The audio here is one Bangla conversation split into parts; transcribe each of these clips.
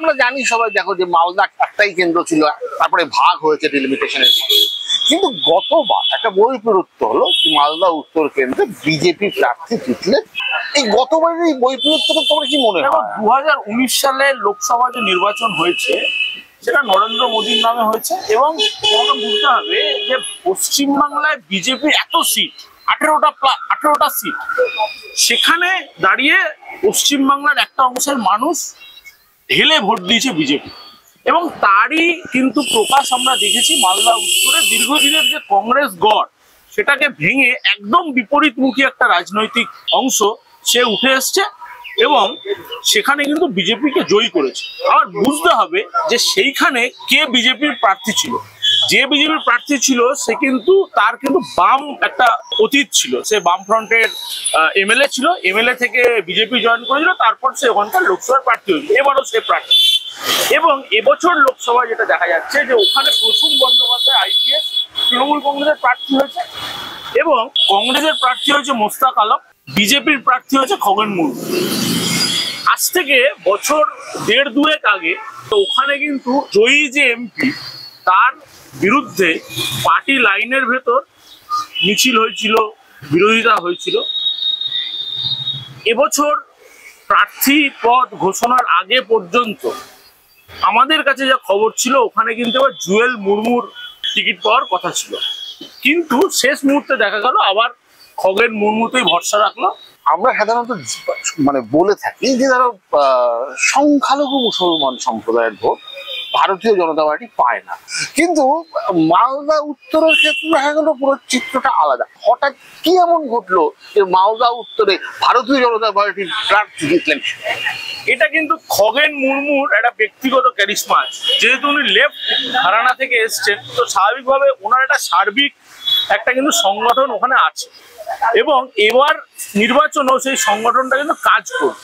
আমরা জানি সবাই, দেখো যে মালদা একটাই কেন্দ্র ছিল, তারপরে ভাগ হয়েছে ডিলিমিটেশনের পরে। কিন্তু গতবার একটা বৈপরীত্য হলো, মালদা উত্তর কেন্দ্রে বিজেপি প্রার্থী জিতলে। এই গতবারের এই বৈপরীত্যটা তোমার কি মনে হয়? 2019 সালে লোকসভা যে নির্বাচন হয়েছে সেটা নরেন্দ্র মোদীর নামে হয়েছে, এবং তোমাকে বুঝতে হবে যে পশ্চিমবাংলায় বিজেপি এত সিট, 18টা সিট, সেখানে দাঁড়িয়ে পশ্চিমবাংলার একটা অংশের মানুষ ঢেলে ভোট দিয়েছে বিজেপি, এবং তারই কিন্তু প্রকাশ আমরা দেখেছি মালদা উত্তরে। দীর্ঘদিনের যে কংগ্রেস গড়, সেটাকে ভেঙে একদম বিপরীতমুখী একটা রাজনৈতিক অংশ সে উঠে এসছে, এবং সেখানে কিন্তু বিজেপিকে জয়ী করেছে। আবার বুঝতে হবে যে সেইখানে কে বিজেপির প্রার্থী ছিল। যে বিজেপির প্রার্থী ছিল সে কিন্তু তার কিন্তু বাম একটা অতীত ছিল, সে বামফ্রন্টের এমএলএ ছিল, এমএলএ থেকে বিজেপি জয়েন করেছিল, তারপর সে ওখানকার লোকসভার প্রার্থী হয়েছিল, এবারও সে প্রার্থী। এবং এবছর লোকসভায় যেটা দেখা যাচ্ছে যে ওখানে প্রসূন বন্দ্যোপাধ্যায় আইপিএস তৃণমূল কংগ্রেসের প্রার্থী হয়েছে, এবং কংগ্রেসের প্রার্থী হয়েছে মোস্তাক আলম, বিজেপির প্রার্থী হয়েছে খগেন মুর্মু। আজ থেকে বছর 1.5 আগে তো ওখানে কিন্তু জয়ী যে এমপি, তার বিরুদ্ধে পার্টি লাইনের ভেতর মিছিল হয়েছিল, বিরোধিতা হয়েছিল। এবছর প্রার্থী পদ ঘোষণার আগে পর্যন্ত আমাদের কাছে যা খবর ছিল, ওখানে কিন্তু আবার জুয়েল মুর্মুর টিকিট পাওয়ার কথা ছিল, কিন্তু শেষ মুহূর্তে দেখা গেল আবার খগেন মুর্মুতেই ভরসা রাখলো। আমরা সাধারণত মানে বলে থাকি যে ধরো সংখ্যালঘু মুসলমান সম্প্রদায়ের ভোট ভারতীয় জনতা পার্টি পায় না, কিন্তু মালদা উত্তরের ক্ষেত্রে দেখা গেল পুরো চিত্রটা আলাদা। হঠাৎ কি এমন ঘটলো যে মালদা উত্তরে ভারতীয় জনতা পার্টির প্রার্থী জিতলেন? এটা কিন্তু খগেন মুর্মুর একটা ব্যক্তিগত ক্যারিশমা আছে। যেহেতু উনি লেফট ঘরানা থেকে এসছেন, তো স্বাভাবিকভাবে ওনার একটা সার্বিক একটা কিন্তু সংগঠন ওখানে আছে, এবং এবার নির্বাচনও সেই সংগঠনটা কিন্তু কাজ করবে।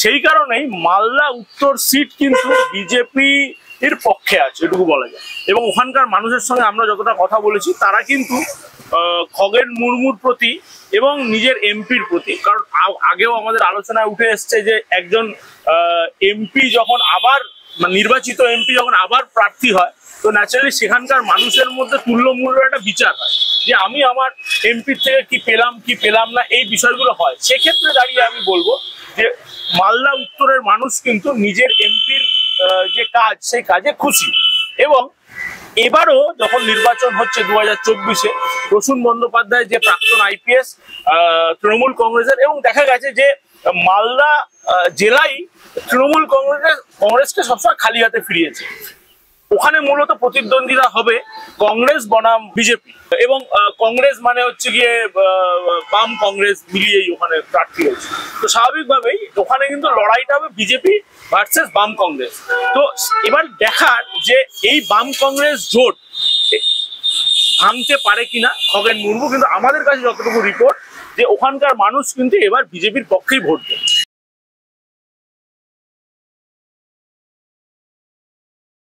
সেই কারণেই মালদা উত্তর সিট কিন্তু বিজেপি এর পক্ষে আছে, এটুকু বলা যায়। এবং ওখানকার মানুষের সঙ্গে আমরা যতটা কথা বলেছি, তারা কিন্তু খগেন মুর্মুর প্রতি এবং নিজের এমপির প্রতি, কারণ আগেও আমাদের আলোচনায় উঠে এসছে যে একজন এমপি যখন আবার নির্বাচিত এমপি যখন আবার প্রার্থী হয়, তো ন্যাচারালি সেখানকার মানুষের মধ্যে তুল্যমূল্য একটা বিচার হয় যে আমি আমার এমপির থেকে কি পেলাম না, এই বিষয়গুলো হয়। সেক্ষেত্রে দাঁড়িয়ে আমি বলবো যে মালদা উত্তরের মানুষ কিন্তু নিজের এমপির যে কাজ, সেই কাজে খুশি। এবং এবারও যখন নির্বাচন হচ্ছে 2024-এ, প্রসূন বন্দ্যোপাধ্যায় যে প্রাক্তন আইপিএস তৃণমূল কংগ্রেসের, এবং দেখা গেছে যে মালদা জেলায় তৃণমূল কংগ্রেসকে সবসময় খালি হাতে ফিরিয়েছে। ওখানে মূলত প্রতিদ্বন্দ্বিতা হবে কংগ্রেস বনাম বিজেপি, এবং কংগ্রেস মানে হচ্ছে গিয়ে বাম কংগ্রেস মিলিয়েই ওখানে প্রার্থী হয়েছে। তো স্বাভাবিকভাবেই ওখানে কিন্তু লড়াইটা হবে বিজেপি ভার্সেস বাম কংগ্রেস। তো এবার দেখার যে এই বাম কংগ্রেস জোট ভাঙতে পারে কিনা খগেন মুর্মু, কিন্তু আমাদের কাছে যতটুকু রিপোর্ট যে ওখানকার মানুষ কিন্তু এবার বিজেপির পক্ষেই ভোট দেবে।